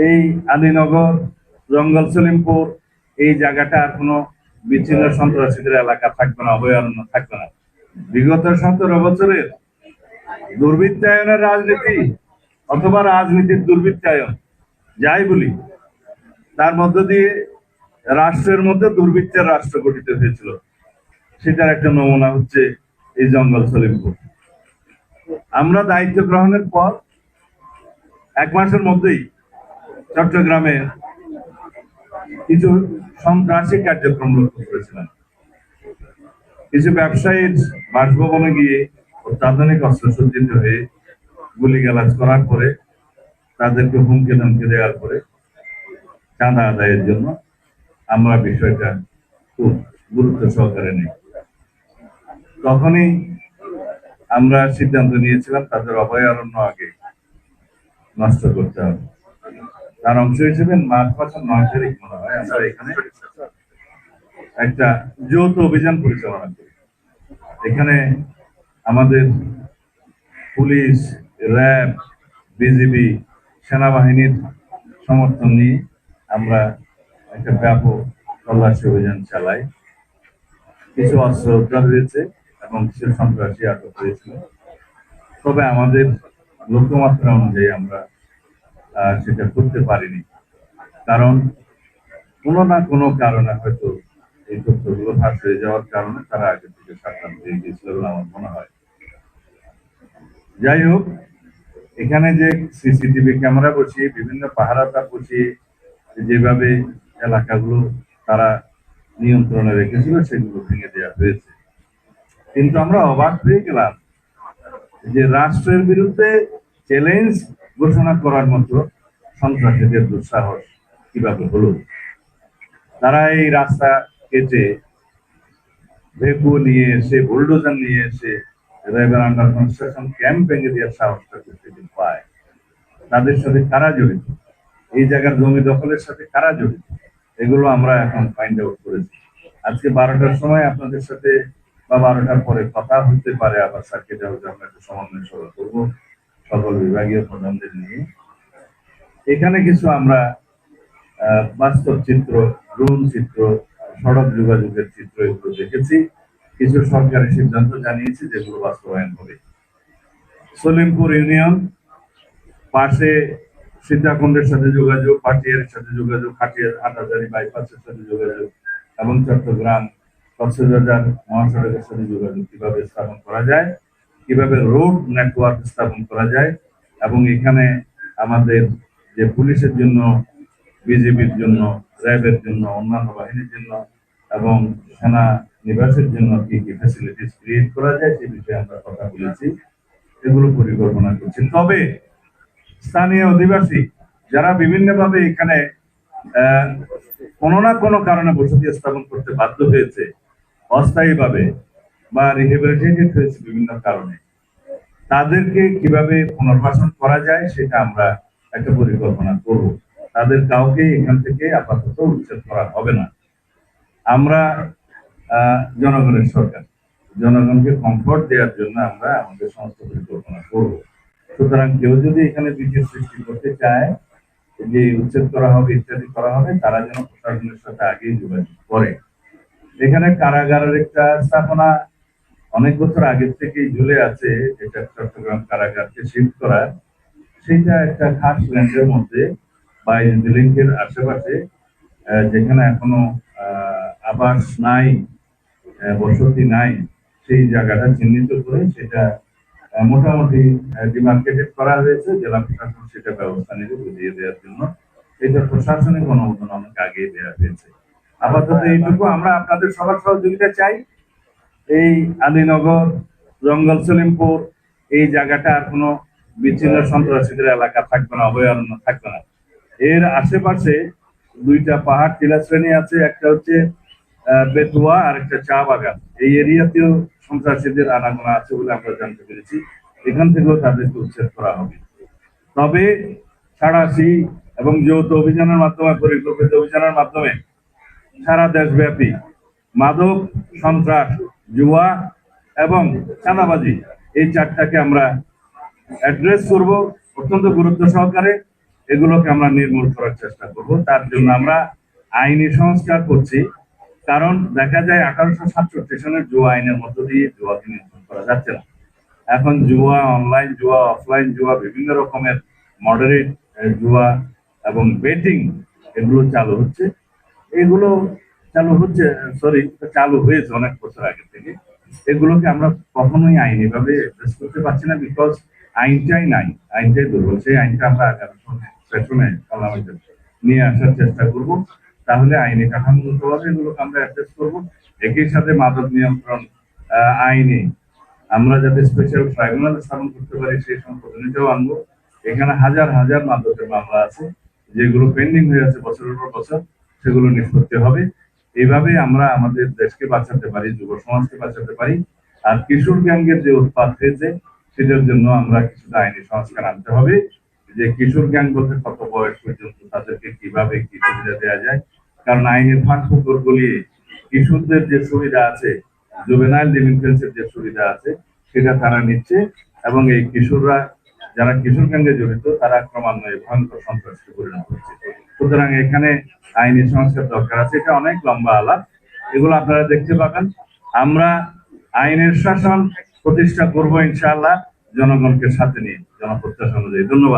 এই আলীনগর, জঙ্গল সলিমপুর, এই জায়গাটা আর কোনো বিচ্ছিন্ন সন্ত্রাসীদের এলাকা থাকবে না, অভয়ারণ্য থাকবে না। বিগত 17 বছরের দুর্বৃত্তায়নের রাজনীতি অথবা রাজনীতির দুর্বৃত্তায়ন, যাই বলি, তার মধ্য দিয়ে রাষ্ট্রের মধ্যে দুর্বৃত্তের রাষ্ট্র গঠিত হয়েছিল। সেটার একটা নমুনা হচ্ছে এই জঙ্গল সলিমপুর। আমরা দায়িত্ব গ্রহণের পর 1 মাসের মধ্যেই চট্টগ্রামে কিছু সন্ত্রাসী কার্যক্রম লক্ষ্য করেছিলাম। কিছু ব্যবসায়ীর বাসভবনে গিয়ে অত্যাধুনিক অস্ত্রসজ্জিত হয়ে গুলিগালাজ করার পরে, তাদেরকে হুমকি ধমকি দেওয়ার পরে চাঁদা আদায়ের জন্য আমরা বিষয়টা খুব গুরুত্ব সহকারে নিই। তখনই আমরা সিদ্ধান্ত নিয়েছিলাম তাদের অভয়ারণ্য আগে নষ্ট করতে হবে। তার অংশ হিসেবে মার্চ মাসের 9 তারিখ মনে হয় আমরা এখানে একটা যৌথ অভিযান পরিচালনা করি। এখানে আমাদের পুলিশ, র্যাব, বিজিবি, সেনাবাহিনীর সমর্থন নিয়ে আমরা একটা ব্যাপক তল্লাশি অভিযান চালাই। কিছু অস্ত্র উদ্ধার হয়েছে এবং কিছু সন্ত্রাসী আটক হয়েছিল। তবে আমাদের লক্ষ্যমাত্রা অনুযায়ী আমরা সেটা করতে পারিনি, কারণ কোনো না কোনো কারণে হয়তো এই তথ্যগুলো ফাঁস হয়ে যাওয়ার কারণে তারা আগে থেকে সাবধান হয়ে গিয়েছিল বলে আমার মনে হয়। যাই হোক, এখানে যে সিসিটিভি ক্যামেরা বসিয়ে, বিভিন্ন পাহারাদার বসিয়ে যেভাবে এলাকাগুলো তারা নিয়ন্ত্রণে রেখেছিল, সেগুলো ভেঙে দেওয়া হয়েছে। কিন্তু আমরা অবাক হয়ে গেলাম যে রাষ্ট্রের বিরুদ্ধে চ্যালেঞ্জ ঘোষণা করার মতো সন্ত্রাসীদের দুঃসাহস কিভাবে হলো। তারা এই রাস্তা কেটে ভেকু নিয়ে এসে, বুলডোজার নিয়ে এসে রেবের আন্ডার কনস্ট্রাকশন ক্যাম্প ভেঙে দেওয়ার সাহসটা প্রত্যেকদিন পায়। তাদের সাথে কারা জড়িত, এই জায়গার জমি দখলের সাথে কারা জড়িত, এগুলো আমরা এখন ফাইন্ড আউট করেছি। আজকে 12টার সময় আপনাদের সাথে বা 12টার পরে কথা হতে পারে, আবার সার্কিট হাউসে আমরা একটা সমন্বয় সভা করবো সকল বিভাগীয় প্রধানদের নিয়ে। এখানে কিছু আমরা বাস্তব চিত্র, ড্রোন চিত্র, সড়ক যোগাযোগের চিত্র এগুলো দেখেছি। কিছু সরকারি সিদ্ধান্ত জানিয়েছি যেগুলো বাস্তবায়ন হবে। সলিমপুর ইউনিয়ন পাশে সীতাকুণ্ডের সাথে যোগাযোগ, পাটিয়ারের সাথে যোগাযোগ, হাটাজারি বাইপাসের সাথে যোগাযোগ এবং চট্টগ্রাম কক্সবাজার মহাসড়কের সাথে যোগাযোগ কিভাবে স্থাপন করা যায়, কিভাবে রোড নেটওয়ার্ক স্থাপন করা যায়, এবং এখানে আমাদের যে পুলিশের জন্য, বিজিবির জন্য, র্যাবের জন্য, অন্যান্য বাহিনীর জন্য এবং সেনা নিবাসের জন্য কি কি ফ্যাসিলিটিস ক্রিয়েট করা যায় সে বিষয়ে আমরা কথা বলেছি, এগুলো পরিকল্পনা করছি। তবে স্থানীয় অধিবাসী যারা বিভিন্নভাবে এখানে কোনো না কোনো কারণে বসতি স্থাপন করতে বাধ্য হয়েছে অস্থায়ীভাবে বা রিহেবিলিটেটেড হয়েছে বিভিন্ন কারণে, তাদেরকে কিভাবে পুনর্বাসন করা যায় সেটা আমরা একটা পরিকল্পনা করব। তাদের কাউকে এখান থেকে আপাতত উচ্ছেদ করা হবে না। আমরা জনগণের সরকার, জনগণকে কমফোর্ট দেওয়ার জন্য আমরা আমাদের সমস্ত পরিকল্পনা করব। সুতরাং কেউ যদি এখানে বিদ্যুৎ সৃষ্টি করতে চায় যে উচ্ছেদ করা হবে ইত্যাদি করা হবে, তারা যেন প্রশাসনের সাথে আগেই যোগাযোগ করে। এখানে কারাগারের একটা স্থাপনা অনেক বছর আগের থেকেই ঝুলে আছে, যেটা চট্টগ্রাম কারাগারকে শিফট করা, সেটা একটা খাস ল্যান্ডের মধ্যে বা বিল্ডিংয়ের আশেপাশে, যেখানে এখনো আবাস নাই, বসতি নাই, সেই জায়গাটা চিহ্নিত করে সেটা মোটামুটি ডিমার্কেটেড করা হয়েছে। জেলা প্রশাসন সেটা ব্যবস্থা নেবে বুঝিয়ে দেওয়ার জন্য। এটা প্রশাসনিক অনুমোদন অনেক আগে দেওয়া হয়েছে। আপাতত এইটুকু আমরা আপনাদের সবার সহযোগিতা চাই। এই আলীনগর, জঙ্গল সলিমপুর, এই জায়গাটা আর কোনো বিচ্ছিন্ন সন্ত্রাসীদের এলাকা থাকবে না, অভয়ারণ্য থাকবে না। এর আশেপাশে 2টা পাহাড় টিলা শ্রেণী আছে, একটা হচ্ছে বেতুয়া আর একটা চা বাগান। এই এরিয়াতেও সন্ত্রাসীদের আনাগোনা আছে বলে আমরা জানতে পেরেছি। এখান থেকেও তাদেরকে উচ্ছেদ করা হবে। তবে সাঁড়াশি এবং যৌথ অভিযানের মাধ্যমে, পরিকল্পিত অভিযানের মাধ্যমে সারা দেশব্যাপী মাদক, সন্ত্রাস, জুয়া এবং চাঁদাবাজি, এই 4টাকে আমরা অ্যাড্রেস করব অত্যন্ত গুরুত্ব সহকারে। এগুলোকে আমরা নির্মূল করার চেষ্টা করব। তার জন্য আমরা আইনি সংস্কার করছি, কারণ দেখা যায় 1867 সনের জুয়া আইনের মধ্য দিয়ে জুয়াকে নিয়ন্ত্রণ করা যাচ্ছে না। এখন জুয়া, অনলাইন জুয়া, অফলাইন জুয়া, বিভিন্ন রকমের মডারেট জুয়া এবং বেটিং এগুলো চালু হচ্ছে। এগুলো চালু হয়েছে অনেক বছর আগে থেকে। এগুলোকে আমরা কখনোই আইনি ভাবে অ্যাড্রেস করতে পারছি না, বিকজ আইনটাই নাই, আইনটাই দুর্বল। সেই আইনটা আমরা আগামী সেশনে পার্লামেন্টে নিয়ে আসার চেষ্টা করব। তাহলে আইনি কাঠামোগতভাবে এগুলোকে আমরা অ্যাড্রেস করব। একই সাথে মাদক নিয়ন্ত্রণ আইনে আমরা যাতে স্পেশাল ট্রাইব্যুনাল স্থাপন করতে পারি সেই সংশোধনীটাও আনবো। এখানে হাজার হাজার মাদকের মামলা আছে যেগুলো পেন্ডিং হয়ে আছে বছরের পর বছর, সেগুলো নিষ্পত্তি হবে। এইভাবে আমরা আমাদের দেশকে বাঁচাতে পারি, যুব সমাজকে বাঁচাতে পারি। আর কিশোর গ্যাংয়ের যে উৎপাত হয়েছে সেটার জন্য আমরা কিছুটা আইনি সংস্কার আনতে হবে, যে কিশোর গ্যাং বলতে কত বয়স পর্যন্ত তাদেরকে কিভাবে কি সুবিধা দেওয়া যায়। কারণ আইনের ফাঁক ফোকর গলিয়ে কিশোরদের যে সুবিধা আছে, জুভেনাইল ডিলিনকুয়েন্সির যে সুবিধা আছে, সেটা তারা নিচ্ছে। এবং এই কিশোররা যারা কিশোর গ্যাংয়ে জড়িত তারা ক্রমান্বয়ে ভয়ঙ্কর সন্ত্রাসে পরিণত হচ্ছে। সুতরাং এখানে আইনি সংস্কার দরকার আছে। এটা অনেক লম্বা আলাপ, এগুলো আপনারা দেখতে পাবেন। আমরা আইনের শাসন প্রতিষ্ঠা করবো ইনশাআল্লাহ, জনগণকে সাথে নিয়ে, জনপ্রত্যাশা অনুযায়ী। ধন্যবাদ।